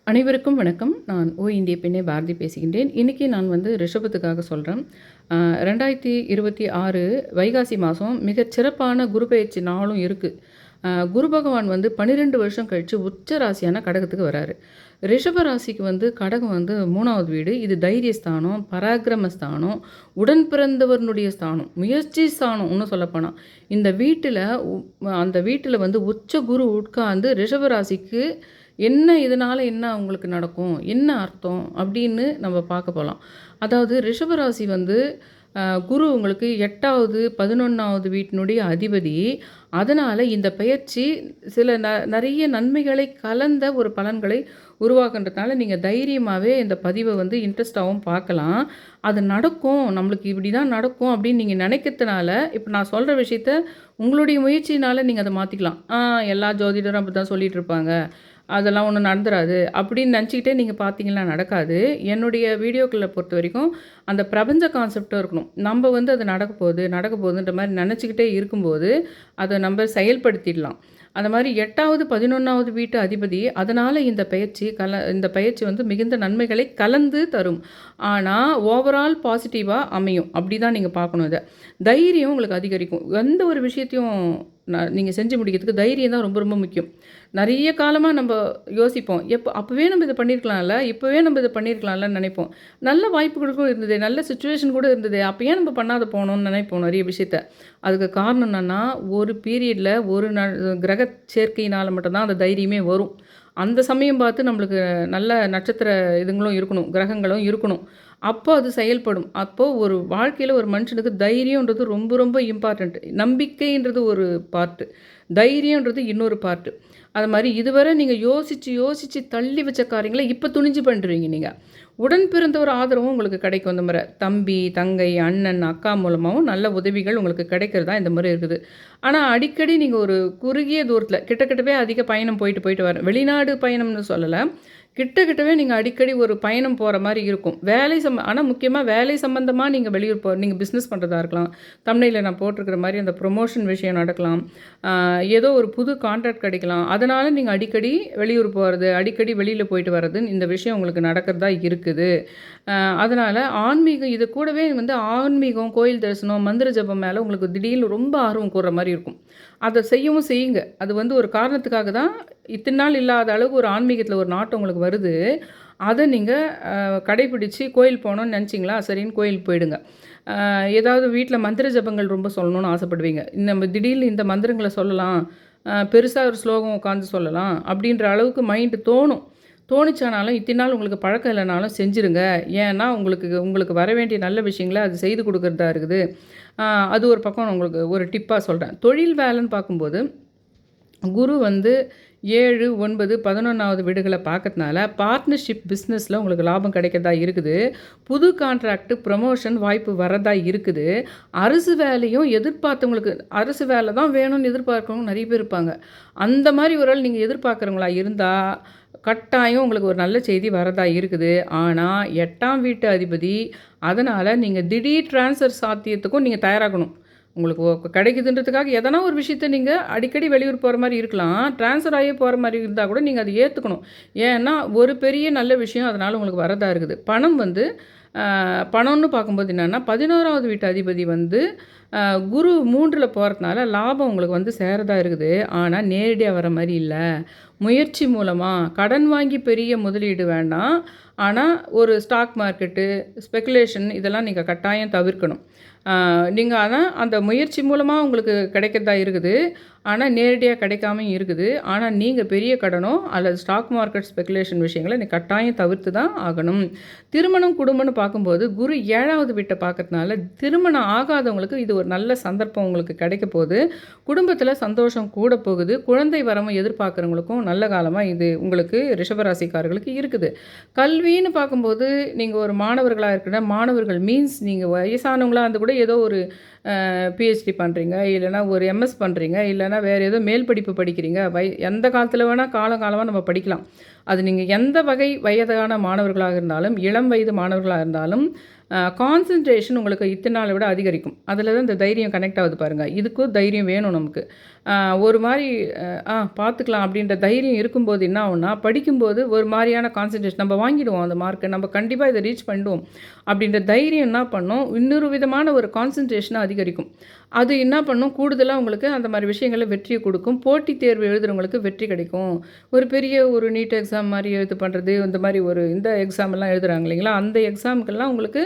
அனைவருக்கும் வணக்கம். நான் இந்திய பெண்ணே பாரதி பேசுகின்றேன். இன்றைக்கி நான் ரிஷபத்துக்காக சொல்கிறேன். 2026 வைகாசி மாதம் மிகச் சிறப்பான குரு பெயர்ச்சி நாளும் இருக்குது. குரு பகவான் 12 வருஷம் கழித்து உச்ச ராசியான கடகத்துக்கு வராரு. ரிஷப ராசிக்கு கடகம் 3வது வீடு. இது தைரியஸ்தானம், பராக்கிரம ஸ்தானம், உடன் பிறந்தவர்களுடைய ஸ்தானம், முயற்சி ஸ்தானம். இன்னும் சொல்லப்போனால் இந்த வீட்டில் அந்த வீட்டில் உச்ச குரு உட்கார்ந்து ரிஷப ராசிக்கு என்ன இதனால் என்ன அவங்களுக்கு நடக்கும், என்ன அர்த்தம் அப்படின்னு நம்ம பார்க்க போகலாம். அதாவது ரிஷபராசி குரு உங்களுக்கு 8வது 11வது வீட்டினுடைய அதிபதி. அதனால் இந்த பெயர்ச்சி சில நிறைய நன்மைகளை கலந்த ஒரு பலன்களை உருவாக்குன்றதுனால நீங்கள் தைரியமாகவே இந்த பதிவை இன்ட்ரெஸ்டாகவும் பார்க்கலாம். அது நடக்கும், நம்மளுக்கு இப்படி தான் நடக்கும் அப்படின்னு நீங்கள் நினைக்கிறதுனால இப்போ நான் சொல்கிற விஷயத்த உங்களுடைய முயற்சினால் நீங்கள் அதை மாற்றிக்கலாம். எல்லா ஜோதிடரும் அப்படி தான் சொல்லிகிட்டு இருப்பாங்க, அதெல்லாம் ஒன்றும் நடந்துராது அப்படின்னு நினச்சிக்கிட்டே நீங்கள் பார்த்தீங்கன்னா நடக்காது. என்னுடைய வீடியோக்களை பொறுத்த வரைக்கும் அந்த பிரபஞ்ச கான்செப்டும் இருக்கணும். நம்ம அது நடக்க போகுதுன்ற மாதிரி நினச்சிக்கிட்டே இருக்கும்போது அதை நம்ம செயல்படுத்திடலாம். அந்த மாதிரி 8வது 11வது வீட்டு அதிபதி. அதனால் இந்த பயிற்சி மிகுந்த நன்மைகளை கலந்து தரும். ஆனால் ஓவரால் பாசிட்டிவாக அமையும். அப்படி தான் நீங்கள் பார்க்கணும். இதை தைரியம் உங்களுக்கு அதிகரிக்கும். எந்த ஒரு விஷயத்தையும் நீங்கள் செஞ்சு முடிக்கிறதுக்கு தைரியம் தான் ரொம்ப ரொம்ப முக்கியம். நிறைய காலமாக நம்ம யோசிப்போம், அப்போவே நம்ம இதை பண்ணியிருக்கலாம்ல, இப்போவே நம்ம இதை பண்ணியிருக்கலாம்லன்னு நினைப்போம். நல்ல வாய்ப்புகளுக்கும் இருந்தது, நல்ல சுச்சுவேஷன் கூட இருந்தது, அப்போ ஏன் நம்ம பண்ணாத போகணும்னு நினைப்போம் நிறைய விஷயத்த. அதுக்கு காரணம் என்னென்னா, ஒரு பீரியடில் ஒரு கிரக சேர்க்கையினால் மட்டும்தான் அந்த தைரியமே வரும். அந்த சமயம் பார்த்து நம்மளுக்கு நல்ல நட்சத்திர இதுங்களும் இருக்கணும், கிரகங்களும் இருக்கணும். அப்போ அது செயல்படும். அப்போது ஒரு வாழ்க்கையில் ஒரு மனுஷனுக்கு தைரியன்றது ரொம்ப ரொம்ப இம்பார்ட்டண்ட். நம்பிக்கைன்றது ஒரு பார்ட்டு, தைரியன்றது இன்னொரு பார்ட்டு. அது மாதிரி இதுவரை நீங்கள் யோசித்து தள்ளி வச்ச காரியங்களை இப்போ துணிஞ்சு பண்ணுறீங்க. நீங்கள் உடன் பிறந்த ஒரு ஆதரவும் உங்களுக்கு கிடைக்கும். இந்த முறை தம்பி, தங்கை, அண்ணன், அக்கா மூலமாகவும் நல்ல உதவிகள் உங்களுக்கு கிடைக்கிறதா இந்த முறை இருக்குது. ஆனால் அடிக்கடி நீங்கள் ஒரு குறுகிய தூரத்தில் கிட்டவே அதிக பயணம் போயிட்டு வர, வெளிநாடு பயணம்னு சொல்லலை, கிட்டவே நீங்கள் அடிக்கடி ஒரு பயணம் போகிற மாதிரி இருக்கும். ஆனால் முக்கியமாக வேலை சம்மந்தமாக நீங்கள் வெளியூர் நீங்கள் பிஸ்னஸ் பண்ணுறதா இருக்கலாம். தமிழில் நான் போட்டிருக்கிற மாதிரி அந்த ப்ரொமோஷன் விஷயம் நடக்கலாம். ஏதோ ஒரு புது கான்ட்ராக்ட் கிடைக்கலாம். அதனால் நீங்கள் அடிக்கடி வெளியூர் போகிறது, அடிக்கடி வெளியில் போயிட்டு வர்றது, இந்த விஷயம் உங்களுக்கு நடக்கிறதா இருக்குது. அதனால் ஆன்மீகம், இது கூடவே ஆன்மீகம், கோயில் தரிசனம், மந்திர ஜபம் மேலே உங்களுக்கு திடீர்னு ரொம்ப ஆர்வம் கூடுற மாதிரி இருக்கும். அதை செய்யவும் செய்யுங்க. அது ஒரு காரணத்துக்காக தான். இத்தனை நாள் இல்லாத அளவுக்கு ஒரு ஆன்மீகத்தில் ஒரு நாட்டம் உங்களுக்கு வருது. அதை நீங்கள் கடைப்பிடிச்சு கோயில் போகணுன்னு நினச்சிங்களா, சரின்னு கோயிலுக்கு போயிடுங்க. ஏதாவது வீட்டில் மந்திர ஜபங்கள் ரொம்ப சொல்லணும்னு ஆசைப்படுவீங்க. நம்ம திடீர்னு இந்த மந்திரங்களை சொல்லலாம், பெருசாக ஒரு ஸ்லோகம் உட்காந்து சொல்லலாம் அப்படின்ற அளவுக்கு மைண்டு தோணிச்சானாலும் இத்தனை நாள் உங்களுக்கு பழக்கம் இல்லைனாலும் செஞ்சுருங்க. ஏன்னா உங்களுக்கு வர வேண்டிய நல்ல விஷயங்களை அது செய்து கொடுக்குறதா இருக்குது. அது ஒரு பக்கம் உங்களுக்கு ஒரு டிப்பாக சொல்கிறேன். தொழில் வேலைன்னு பார்க்கும்போது குரு 7, 9, 11வது வீடுகளை பார்க்கறதுனால பார்ட்னர்ஷிப் பிஸ்னஸில் உங்களுக்கு லாபம் கிடைக்கிறதா இருக்குது. புது கான்ட்ராக்டு, ப்ரமோஷன் வாய்ப்பு வரதா இருக்குது. அரசு வேலையும் எதிர்பார்த்தவங்களுக்கு, அரசு வேலை தான் வேணும்னு எதிர்பார்க்குறவங்க நிறைய பேர் இருப்பாங்க. அந்த மாதிரி ஒரு ஆள் நீங்கள் எதிர்பார்க்குறவங்களா இருந்தால் கட்டாயம் உங்களுக்கு ஒரு நல்ல செய்தி வரதா இருக்குது. ஆனால் 8ஆம் வீட்டு அதிபதி. அதனால் நீங்கள் திடீர் ட்ரான்ஸ்ஃபர் சாத்தியத்துக்கும் நீங்கள் தயாராகணும். உங்களுக்கு கிடைக்குதுன்றதுக்காக எதனா ஒரு விஷயத்த நீங்கள் அடிக்கடி வெளியூர் போகிற மாதிரி இருக்கலாம், ட்ரான்ஸ்ஃபர் ஆகி போகிற மாதிரி இருந்தால் கூட நீங்கள் அதை ஏற்றுக்கணும். ஏன்னா ஒரு பெரிய நல்ல விஷயம் அதனால் உங்களுக்கு வரதா இருக்குது. பணம்னு பார்க்கும்போது என்னென்னா, 11வது வீட்டு அதிபதி குரு 3ல் போகிறதுனால லாபம் உங்களுக்கு சேரதா இருக்குது. ஆனால் நேரடியாக வர மாதிரி இல்லை, முயற்சி மூலமாக. கடன் வாங்கி பெரிய முதலீடு வேண்டாம். ஆனால் ஒரு ஸ்டாக் மார்க்கெட்டு, ஸ்பெக்குலேஷன் இதெல்லாம் நீங்கள் கட்டாயம் தவிர்க்கணும். நீங்கள் ஆனால் அந்த முயற்சி மூலமாக உங்களுக்கு கிடைக்கிறதா இருக்குது. ஆனால் நேரடியாக கிடைக்காமையும் இருக்குது. ஆனால் நீங்கள் பெரிய கடனோ அல்லது ஸ்டாக் மார்க்கெட் ஸ்பெக்குலேஷன் விஷயங்களை நீங்கள் கட்டாயம் தவிர்த்து தான் ஆகணும். திருமணம், குடும்பம்னு பார்க்கும்போது குரு 7வது வீட்டை பார்க்கறதுனால திருமணம் ஆகாதவங்களுக்கு இது ஒரு நல்ல சந்தர்ப்பம் உங்களுக்கு கிடைக்க போகுது. குடும்பத்தில் சந்தோஷம் கூட போகுது. குழந்தை வரவும் எதிர்பார்க்குறவங்களுக்கும் நல்ல காலமாக இது உங்களுக்கு ரிஷபராசிக்காரர்களுக்கு இருக்குது. கல்வின்னு பார்க்கும்போது நீங்கள் ஒரு மாணவர்களாக இருக்கிற மாணவர்கள் மீன்ஸ் நீங்கள் வயசானவங்களாக இருந்து கூட ஏதோ ஒரு பிஹெச்டி பண்ணுறீங்க, இல்லைனா ஒரு எம்எஸ் பண்ணுறீங்க, இல்லைனா வேறு ஏதோ மேல் படிப்பு படிக்கிறீங்க. எந்த காலத்தில் வேணால் காலமாக நம்ம படிக்கலாம். அது நீங்கள் எந்த வகை வயதான மாணவர்களாக இருந்தாலும், இளம் வயது மாணவர்களாக இருந்தாலும், கான்சன்ட்ரேஷன் உங்களுக்கு இத்தனை நாளை விட அதிகரிக்கும். அதில் தான் இந்த தைரியம் கனெக்ட் ஆகுது பாருங்கள். இதுக்கும் தைரியம் வேணும் நமக்கு. ஒரு மாதிரி பார்த்துக்கலாம் அப்படின்ற தைரியம் இருக்கும்போது என்ன ஆகும்னா, படிக்கும்போது ஒரு மாதிரியான கான்சன்ட்ரேஷன் நம்ம வாங்கிடுவோம் அந்த மார்க்கை, நம்ம கண்டிப்பாக இதை ரீச் பண்ணிடுவோம் அப்படின்ற தைரியம் என்ன பண்ணும், இன்னொரு விதமான ஒரு கான்சன்ட்ரேஷனை அதிகரிக்கும். அது என்ன பண்ணும், கூடுதலாக உங்களுக்கு அந்த மாதிரி விஷயங்களில் வெற்றியை கொடுக்கும். போட்டித் தேர்வு எழுதுகிறவங்களுக்கு வெற்றி கிடைக்கும். ஒரு பெரிய ஒரு நீட் எக்ஸாம் மாதிரி இது பண்ணுறது, இந்த மாதிரி ஒரு இந்த எக்ஸாமெல்லாம் எழுதுகிறாங்க இல்லைங்களா, அந்த எக்ஸாமுக்கெல்லாம் உங்களுக்கு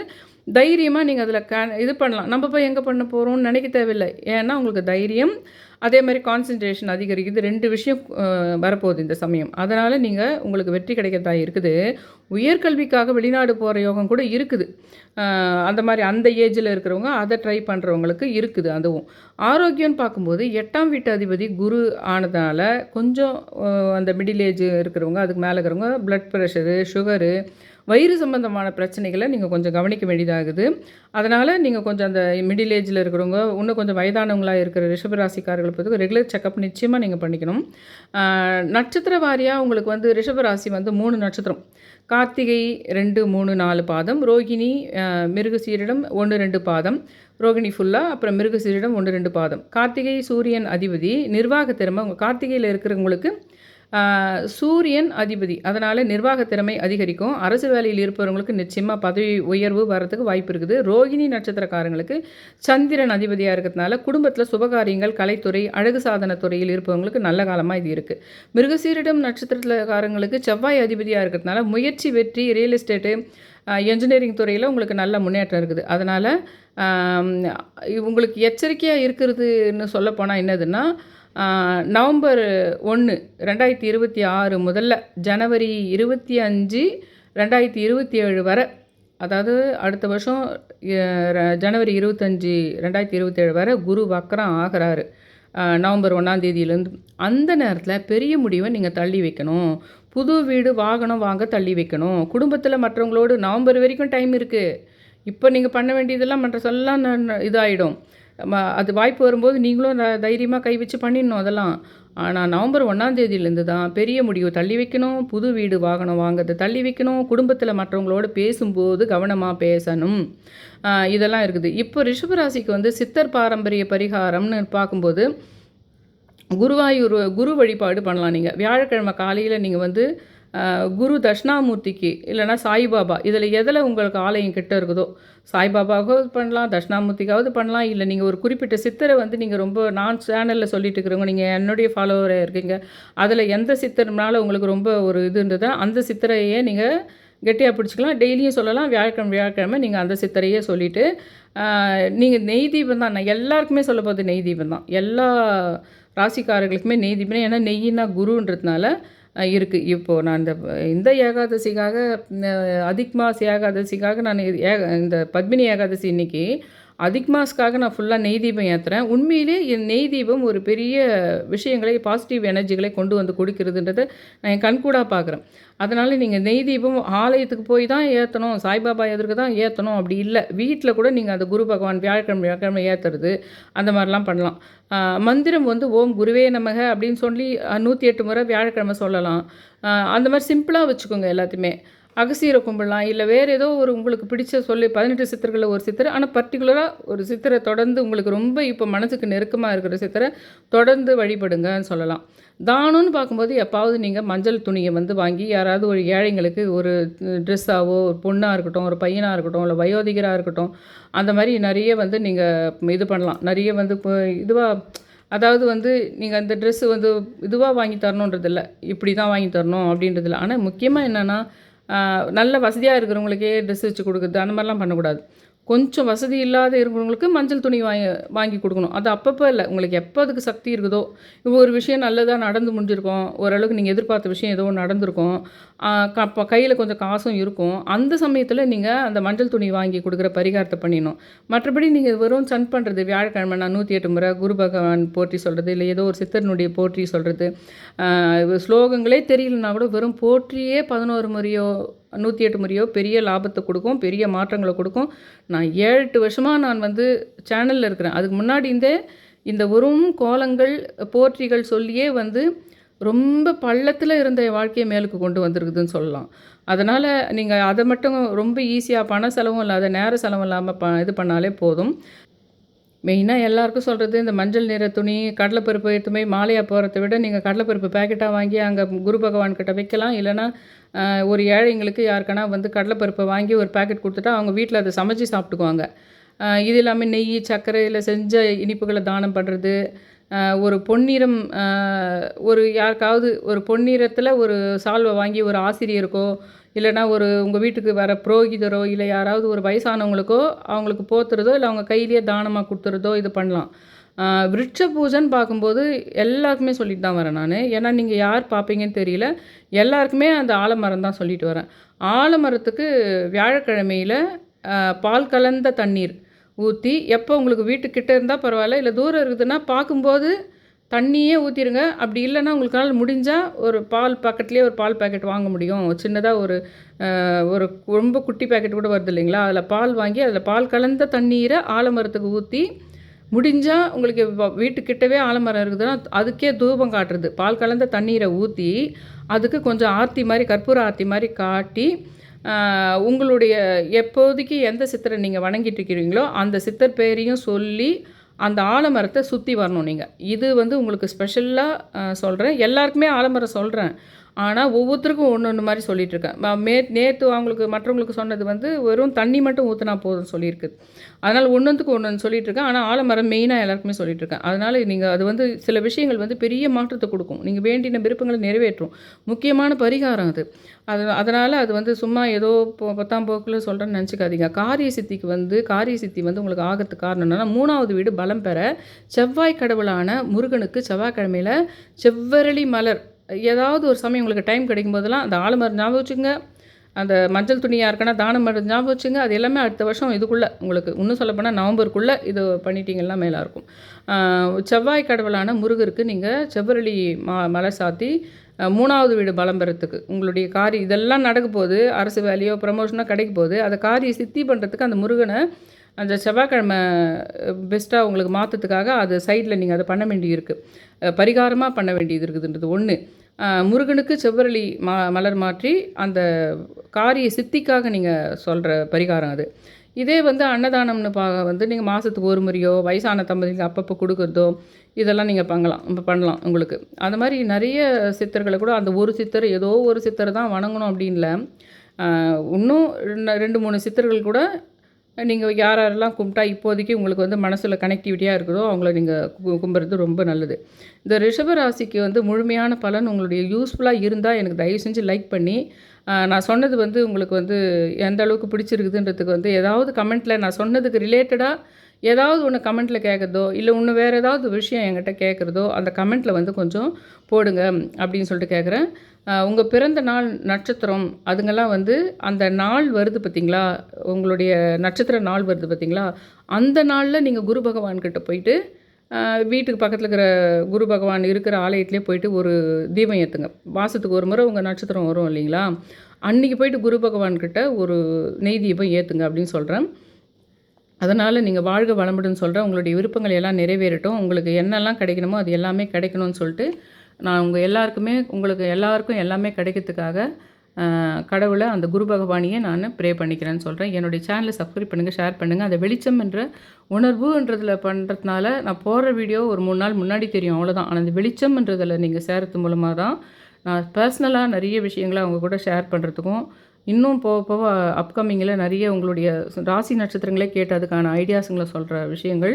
தைரியமாக நீங்கள் அதில் இது பண்ணலாம். நம்ம போய் எங்கே பண்ண போகிறோம்னு நினைக்க தேவையில்லை. ஏன்னா உங்களுக்கு தைரியம், அதே மாதிரி கான்சன்ட்ரேஷன் அதிகரிக்குது. 2 விஷயம் வரப்போகுது இந்த சமயம். அதனால் நீங்கள் உங்களுக்கு வெற்றி கிடைக்கிறதா இருக்குது. உயர்கல்விக்காக வெளிநாடு போகிற யோகம் கூட இருக்குது. அந்த மாதிரி அந்த ஏஜில் இருக்கிறவங்க அதை ட்ரை பண்ணுறவங்களுக்கு இருக்குது. அதுவும் ஆரோக்கியம்னு பார்க்கும்போது 8ஆம் வீட்டு அதிபதி குரு ஆனதுனால கொஞ்சம் அந்த மிடில் ஏஜ் இருக்கிறவங்க, அதுக்கு மேலே இருக்கிறவங்க ப்ளட் ப்ரெஷரு, சுகரு, வயிறு சம்பந்தமான பிரச்சனைகளை நீங்கள் கொஞ்சம் கவனிக்க வேண்டியதாகுது. அதனால் நீங்கள் கொஞ்சம் அந்த மிடில் ஏஜில் இருக்கிறவங்க, இன்னும் கொஞ்சம் வயதானவங்களாக இருக்கிற ரிஷபராசிக்காரர்களை பொறுத்து ரெகுலர் செக்கப் நிச்சயமாக நீங்கள் பண்ணிக்கணும். நட்சத்திர வாரியாக உங்களுக்கு வந்து ரிஷபராசி வந்து 3 நட்சத்திரம். கார்த்திகை 2, 3, 4 பாதம், ரோகிணி, மிருகசீரிடம் 1, 2 பாதம், ரோகிணி ஃபுல்லாக, அப்புறம் மிருகசீரிடம் 1, 2 பாதம். கார்த்திகை சூரியன் அதிபதி, நிர்வாக திறமை உங்கள் கார்த்திகையில் இருக்கிறவங்களுக்கு சூரியன் அதிபதி, அதனால் நிர்வாக திறமை அதிகரிக்கும். அரசு வேலையில் இருப்பவர்களுக்கு நிச்சயமாக பதவி உயர்வு வரதுக்கு வாய்ப்பு இருக்குது. ரோகிணி நட்சத்திரக்காரங்களுக்கு சந்திரன் அதிபதியாக இருக்கிறதுனால குடும்பத்தில் சுபகாரியங்கள், கலைத்துறை, அழகு சாதன துறையில் இருப்பவங்களுக்கு நல்ல காலமாக இது இருக்குது. மிருகசீரிடம் நட்சத்திரக்காரங்களுக்கு செவ்வாய் அதிபதியாக இருக்கிறதுனால முயற்சி, வெற்றி, ரியல் எஸ்டேட்டு, என்ஜினியரிங் துறையில் உங்களுக்கு நல்ல முன்னேற்றம் இருக்குது. அதனால் உங்களுக்கு எச்சரிக்கையாக இருக்கிறதுன்னு சொல்லப்போனால் என்னதுன்னா, நவம்பர் 1, 2026 முதல்ல ஜனவரி 25, 2027 வரை, அதாவது அடுத்த வருஷம் ஜனவரி 25, 2027 வரை குரு வக்ரம் ஆகிறாரு. நவம்பர் 1ஆம் தேதியிலேருந்து. அந்த நேரத்தில் பெரிய முடிவை நீங்கள் தள்ளி வைக்கணும். புது வீடு, வாகனம் வாங்க தள்ளி வைக்கணும். குடும்பத்தில் மற்றவங்களோடு நவம்பர் வரைக்கும் டைம் இருக்குது. இப்போ நீங்கள் பண்ண வேண்டியதெல்லாம் மற்றதெல்லாம் இதாகிடும். அது வாய்ப்பு வரும்போது நீங்களும் தைரியமாக கை வச்சு பண்ணிடணும் அதெல்லாம். ஆனால் நவம்பர் 1ஆம் தேதியிலேருந்து தான் பெரிய முடிவு தள்ளி வைக்கணும். புது வீடு, வாகனம் வாங்கிறத தள்ளி வைக்கணும். குடும்பத்தில் மற்றவங்களோடு பேசும்போது கவனமாக பேசணும். இதெல்லாம் இருக்குது. இப்போ ரிஷபராசிக்கு வந்து சித்தர் பாரம்பரிய பரிகாரம்னு பார்க்கும்போது குரு வழிபாடு பண்ணலாம். நீங்கள் வியாழக்கிழமை காலையில் நீங்கள் வந்து குரு தட்சிணாமூர்த்திக்கு இல்லைனா சாய்பாபா, இதில் எதில் உங்களுக்கு ஆலயம் கிட்ட இருக்குதோ சாய்பாபாவுக்கு பண்ணலாம், தட்சிணாமூர்த்திக்காவது பண்ணலாம். இல்லை நீங்கள் ஒரு குறிப்பிட்ட சித்தரை வந்து நீங்கள் ரொம்ப, நான் சேனலில் சொல்லிட்டு இருக்கிறவங்க, நீங்கள் என்னுடைய ஃபாலோவராக இருக்கீங்க, அதில் எந்த சித்தர்னால உங்களுக்கு ரொம்ப ஒரு இதுன்றதா அந்த சித்தரையே நீங்கள் கெட்டியாக பிடிச்சிக்கலாம். டெய்லியும் சொல்லலாம். வியாழக்கிழமை நீங்கள் அந்த சித்தரையே சொல்லிவிட்டு நீங்கள் நெய் தீபம் தான். நான் எல்லாருக்குமே சொல்ல போகிறது நெய் தீபம் தான். எல்லா ராசிக்காரர்களுக்குமே நெய் தீபம். ஏன்னா நெய்யினா குருன்றதுனால இருக்குது. இப்போது நான் இந்த ஏகாதசிக்காக, அதிக் மாஸ் ஏகாதசிக்காக நான் இந்த பத்மினி ஏகாதசி இன்றைக்கி அதிக் மாஸ்க்காக நான் ஃபுல்லாக நெய் தீபம் ஏற்றுறேன். உண்மையிலே என் நெய் தீபம் ஒரு பெரிய விஷயங்களை, பாசிட்டிவ் எனர்ஜிகளை கொண்டு வந்து கொடுக்கிறதுன்றதை நான் என் கண்கூடாக பார்க்குறேன். அதனால் நீங்கள் நெய் தீபம் ஆலயத்துக்கு போய் தான் ஏற்றணும், சாய்பாபா எதிர்க்கு தான் ஏற்றணும் அப்படி இல்லை. வீட்டில் கூட நீங்கள் அந்த குரு பகவான் வியாழக்கிழமை ஏற்றுறது அந்த மாதிரிலாம் பண்ணலாம். மந்திரம் வந்து ஓம் குருவே நமக அப்படின்னு சொல்லி 108 முறை வியாழக்கிழமை சொல்லலாம். அந்த மாதிரி சிம்பிளாக வச்சுக்கோங்க எல்லாத்தையுமே. அகசியரை கும்பிடலாம். இல்லை வேறு ஏதோ ஒரு உங்களுக்கு பிடிச்ச சொல்லி 18 சித்தர்களில் ஒரு சித்தர், ஆனால் பர்டிகுலராக ஒரு சித்தரை தொடர்ந்து உங்களுக்கு ரொம்ப இப்போ மனசுக்கு நெருக்கமாக இருக்கிற சித்தரை தொடர்ந்து வழிபடுங்கன்னு சொல்லலாம். தானம்னு பார்க்கும்போது எப்பாவது நீங்கள் மஞ்சள் துணியை வந்து வாங்கி யாராவது ஒரு ஏழைங்களுக்கு ஒரு ட்ரெஸ்ஸாவோ, ஒரு பொண்ணாக இருக்கட்டும், ஒரு பையனாக இருக்கட்டும், இல்லை வயோதிகராக இருக்கட்டும், அந்த மாதிரி நிறைய வந்து நீங்கள் இது பண்ணலாம். நிறைய வந்து இப்போ இதுவாக, அதாவது வந்து நீங்கள் அந்த ட்ரெஸ்ஸு வந்து இதுவாக வாங்கி தரணுன்றதில்ல, இப்படி தான் வாங்கி தரணும் அப்படின்றதில்ல. ஆனால் முக்கியமாக என்னென்னா, நல்ல வசதியாக இருக்கிறவங்களுக்கே ட்ரெஸ் வச்சு கொடுக்குறது அந்த மாதிரிலாம் பண்ணக்கூடாது. கொஞ்சம் வசதி இல்லாத இருக்கிறவங்களுக்கு மஞ்சள் துணி வாங்கி கொடுக்கணும். அது அப்பப்போ இல்லை, உங்களுக்கு எப்போ அதுக்கு சக்தி இருக்குதோ. இப்போ ஒரு விஷயம் நல்லதாக நடந்து முடிஞ்சிருக்கும், ஓரளவுக்கு நீங்கள் எதிர்பார்த்த விஷயம் ஏதோ நடந்திருக்கும், அப்போ கையில் கொஞ்சம் காசும் இருக்கும். அந்த சமயத்தில் நீங்கள் அந்த மஞ்சள் துணி வாங்கி கொடுக்குற பரிகாரத்தை பண்ணிடணும். மற்றபடி நீங்கள் வெறும் சன் பண்ணுறது, வியாழக்கிழமை நான் 108 முறை குரு பகவான் போற்றி சொல்கிறது, இல்லை ஏதோ ஒரு சித்தர்னுடைய போற்றி சொல்கிறது, ஸ்லோகங்களே தெரியலனா கூட வெறும் போற்றியே 11 முறையோ 108 முறையோ பெரிய லாபத்தை கொடுக்கும், பெரிய மாற்றங்களை கொடுக்கும். நான் 7-8 வருஷமாக நான் வந்து சேனலில் இருக்கிறேன். அதுக்கு முன்னாடி இந்த வெறும் கோலங்கள், போற்றிகள் சொல்லியே வந்து ரொம்ப பள்ளத்தில இருந்த என் வாழ்க்கைய மேலுக்கு கொண்டு வந்திருக்குதுன்னு சொல்லலாம். அதனால நீங்க அத மட்டும் ரொம்ப ஈஸியா பண செலவும் இல்லாத, நேர செலவும் இல்லாம இது பண்ணாலே போதும். மெயினா எல்லாருக்கும் சொல்றது, இந்த மஞ்சள் நிற துணி, கடலைப்பருப்பு எடுத்து போய் மாலையா போடுறத விட, நீங்க கடலைப்பருப்பு பாக்கெட்டா வாங்கி அங்க குரு பகவான் கிட்ட வைக்கலாம். இல்லன்னா, ஒரு ஏழைங்களுக்கு யாருக்கானா வந்து கடலைப்பருப்ப வாங்கி ஒரு பாக்கெட் குடுத்துட்டா, அவங்க வீட்ல அத சமைச்சு சாப்பிட்டுக்குவாங்க. இது இல்லாம நெய், சர்க்கரையில செஞ்ச இனிப்புகள தானம் பண்றது, ஒரு பொன்னிறம் ஒரு யாருக்காவது ஒரு பொன்னிறத்தில ஒரு சால்வ வாங்கி ஒரு ஆசிரியருக்கோ, இல்லன்னா ஒரு உங்க வீட்டுக்கு வர புரோகிதரோ, இல்ல யாராவது ஒரு வயசானவங்களுக்கோ, அவங்களுக்கு போத்துறதோ, இல்ல அவங்க கையிலேயே தானமா குடுத்துறதோ இது பண்ணலாம். விருட்ச பூஜைன்னு பார்க்கும்போது எல்லாருக்குமே சொல்லிட்டு தான் வரேன் நானு. ஏன்னா, நீங்க யார் பார்ப்பீங்கன்னு தெரியல. எல்லாருக்குமே அந்த ஆலமரம் தான் சொல்லிட்டு வரேன். ஆலமரத்துக்கு வியாழக்கிழமையில பால் கலந்த தண்ணீர் ஊத்தி, எப்போ உங்களுக்கு வீட்டுக்கிட்ட இருந்தா பரவால்ல, இல்ல தூரம் இருக்குதுன்னா பார்க்கும்போது தண்ணியே ஊத்திருங்க. அப்படி இல்லன்னா, உங்களுக்கால முடிஞ்சா ஒரு பால் பக்கத்திலேயே ஒரு பால் பாக்கெட் வாங்க முடியும். சின்னதா ஒரு ஒரு ரொம்ப குட்டி பாக்கெட் கூட வருது இல்லைங்களா? அதில பால் வாங்கி, அதில பால் கலந்த தண்ணீர ஆலமரத்துக்கு ஊத்தி, முடிஞ்சா உங்களுக்கு வீட்டுக்கிட்டவே ஆலமரம் இருக்குதுன்னா, அதுக்கே தூபம் காட்டுறது. பால் கலந்த தண்ணீர ஊத்தி, அதுக்கு கொஞ்சம் ஆர்த்தி மாரி, கற்பூர ஆர்த்தி மாரி காட்டி, அ உங்களுடைய எப்போதைக்கு எந்த சித்தர நீங்க வணங்கிட்டு இருக்கிறீங்களோ, அந்த சித்தர் பேரையும் சொல்லி, அந்த ஆலமரத்த சுத்தி வரணும் நீங்க. இது வந்து உங்களுக்கு ஸ்பெஷலா சொல்றேன். எல்லாருக்குமே ஆலமரம் சொல்றேன். ஆனா, ஒவ்வொருத்தருக்கும் ஒண்ணு ஒண்ணு மாரி சொல்லிட்டுருக்கேன். நேத்து அவங்களுக்கு மற்றவங்களுக்கு சொன்னது வந்து வெறும் தண்ணி மட்டும் ஊத்துனா போதும்னு சொல்லியிருக்கு. அதனால ஒன்னொன்த்துக்கு ஒண்ணு சொல்லிட்டுருக்கேன். ஆனா, ஆலமரம் மெயினா எல்லாருக்குமே சொல்லிட்டுருக்கேன். அதனால நீங்க அது வந்து சில விஷயங்கள் வந்து பெரிய மாற்றத்த குடுக்கும். நீங்க வேண்டின விருப்பங்கள நிறைவேற்றும். முக்கியமான பரிகாரம் அது. அதனால அது வந்து சும்மா ஏதோ பொத்தாம்போக்குல சொல்றேன்னு நெனச்சுக்காதீங்க. காரிய சித்தி வந்து உங்களுக்கு ஆகறதுக்கு காரணம் என்னன்னா, 3வது வீடு பலம் பெற செவ்வாய் கடவுளான முருகனுக்கு செவ்வாய்க்கிழமையில செவ்வரளி மலர் ஏதாவது ஒரு சமயம் உங்களுக்கு டைம் கிடைக்கும்போதெல்லாம் அந்த ஆலமரம் ஞாபகம் வச்சுக்கங்க. அந்த மஞ்சள் துணி யாருக்கானா தானம் பண்ணுறது ஞாபகம் வச்சுங்க. அது எல்லாமே அடுத்த வருஷம் இதுக்குள்ள உங்களுக்கு இன்னும் சொல்லப்போனா நவம்பருக்குள்ள இது பண்ணிட்டீங்கன்னா மேலா இருக்கும். செவ்வாய் கடவுளான முருகருக்கு நீங்க செவ்வரளி மலர் சாத்தி 3வது வீடு பலம் பெறத்துக்கு உங்களுடைய இதெல்லாம் நடக்க போது, அரசு வேலையோ, ப்ரமோஷனோ கிடைக்க போது, அத காரிய சித்தி பண்ணுறதுக்கு அந்த முருகன அந்த செவ்வாய்க்கிழமை பெஸ்ட்டா உங்களுக்கு மாத்தத்துக்காக அது சைட்ல நீங்க அத பண்ண வேண்டியிருக்கு. பரிகாரமா பண்ண வேண்டியது இருக்குதுன்றது 1. முருகனுக்கு செவ்வரளி மலர் மாற்றி அந்த காரிய சித்திக்காக நீங்க சொல்ற பரிகாரம் அது. இதே வந்து அன்னதானம்னு வந்து நீங்க மாசத்துக்கு ஒரு முறையோ, வயசான தம்பதிக்கு அப்பப்போ குடுக்குறதோ, இதெல்லாம் நீங்க பண்ணலாம் உங்களுக்கு. அந்த மாரி நெறைய சித்தர்கள கூட அந்த ஒரு சித்தர் ஏதோ ஒரு சித்தர தான் வணங்கணும் அப்படின்னு இல்ல. இன்னும் 2, 3 சித்தர்கள் கூட நீங்க யாரெல்லாம் கும்பிட்டா இப்போதைக்கு உங்களுக்கு வந்து மனசுல கனெக்டிவிட்டியா இருக்குதோ, அவங்கள நீங்க கும்பிடுறது ரொம்ப நல்லது. இந்த ரிஷப ராசிக்கு வந்து முழுமையான பலன் உங்களுடைய யூஸ்ஃபுல்லா இருந்தா எனக்கு தயவு செஞ்சு லைக் பண்ணி, நான் சொன்னது வந்து உங்களுக்கு வந்து எந்த அளவுக்கு பிடிச்சிருக்குதுன்றதுக்கு வந்து ஏதாவது கமெண்ட்ல நான் சொன்னதுக்கு ரிலேட்டடா ஏதாவது ஒண்ணு கமெண்ட்ல கேட்குறதோ, இல்ல இன்னும் வேற ஏதாவது விஷயம் என்கிட்ட கேட்குறதோ, அந்த கமெண்ட்ல வந்து கொஞ்சம் போடுங்க அப்படின்னு சொல்லிட்டு கேட்குறேன். உங்க பிறந்த நாள், நட்சத்திரம் அதுங்கெல்லாம் வந்து அந்த நாள் வருது பார்த்தீங்களா? உங்களுடைய நட்சத்திர நாள் வருது பார்த்தீங்களா? அந்த நாள்ல நீங்க குரு பகவான் கிட்ட போயிட்டு, வீட்டுக்கு பக்கத்துல இருக்கிற குரு பகவான் இருக்கிற ஆலயத்திலே போயிட்டு ஒரு தீபம் ஏத்துங்க. மாசத்துக்கு ஒரு முறை உங்க நட்சத்திரம் வரும் இல்லைங்களா? அன்னைக்கு போயிட்டு குரு பகவான் கிட்ட ஒரு நெய் தீபம் ஏத்துங்க அப்படின்னு சொல்றேன். அதனால நீங்க வாழ்க வளமுடன் சொல்றேன். உங்களுடைய விருப்பங்கள் எல்லாம் நிறைவேறட்டும். உங்களுக்கு என்னெல்லாம் கிடைக்கணுமோ, அது எல்லாமே கிடைக்கணும்னு சொல்லிட்டு, நான் உங்களுக்கு எல்லாருக்கும் எல்லாமே கிடைக்கிறதுக்காக, கடவுள அந்த குரு பகவானையே நானு ப்ரே பண்ணிக்கிறேன்னு சொல்றேன். என்னுடைய சேனல சப்ஸ்கிரைப் பண்ணுங்க, ஷேர் பண்ணுங்க. அந்த வெளிச்சம் என்ற உணர்வுன்றதுல பண்றதுனால, நான் போடுற வீடியோ ஒரு 3 நாள் முன்னாடி தெரியும் அவ்வளோதான். ஆனா இந்த வெளிச்சம்ன்றதுல நீங்க சேர்றது மூலமா தான், நான் பர்சனலா நெறைய விஷயங்கள அவங்க கூட ஷேர் பண்ணுறதுக்கும், இன்னும் போக போக அப்கமிங்கில நெறைய உங்களுடைய ராசி நட்சத்திரங்களே கேட்டு அதுக்கான ஐடியாஸுங்கள சொல்ற விஷயங்கள்,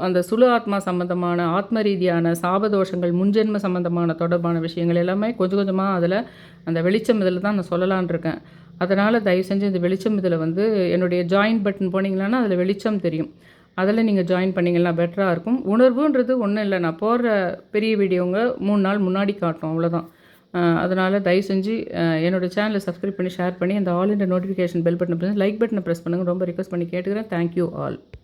அந்த சுலு ஆத்மா சம்மந்தமான, ஆத்ம ரீதியான சாபதோஷங்கள், முன்ஜென்ம சம்மந்தமான தொடர்பான விஷயங்கள் எல்லாமே கொஞ்சம் கொஞ்சமா அதில அந்த வெளிச்சம் இதில தான் நான் சொல்லலான்னு இருக்கேன். அதனால தயவு செஞ்சு இந்த வெளிச்சம் இதில வந்து என்னுடைய ஜாயின் பட்டன் போனீங்களான்னா, அதில வெளிச்சம் தெரியும். அதில நீங்க ஜாயின் பண்ணீங்கன்னா பெட்டரா இருக்கும். உணர்வுன்றது ஒண்ணும் இல்ல. நான் போடுற பெரிய வீடியோங்க 3 நாள் முன்னாடி காட்டும் அவ்வளோதான். அதனால தயவு செஞ்சு என்னோட சேனல சப்ஸ்கிரைப் பண்ணி, ஷேர் பண்ணி அந்த ஆல் இன்டியா நோட்டிஃபிகேஷன் பெல் பட்டன லைக் பட்டன பிரஸ் பண்ணுங்க. ரொம்ப ரிக்வெஸ்ட் பண்ணி கேட்டுக்கிறேன். Thank you all.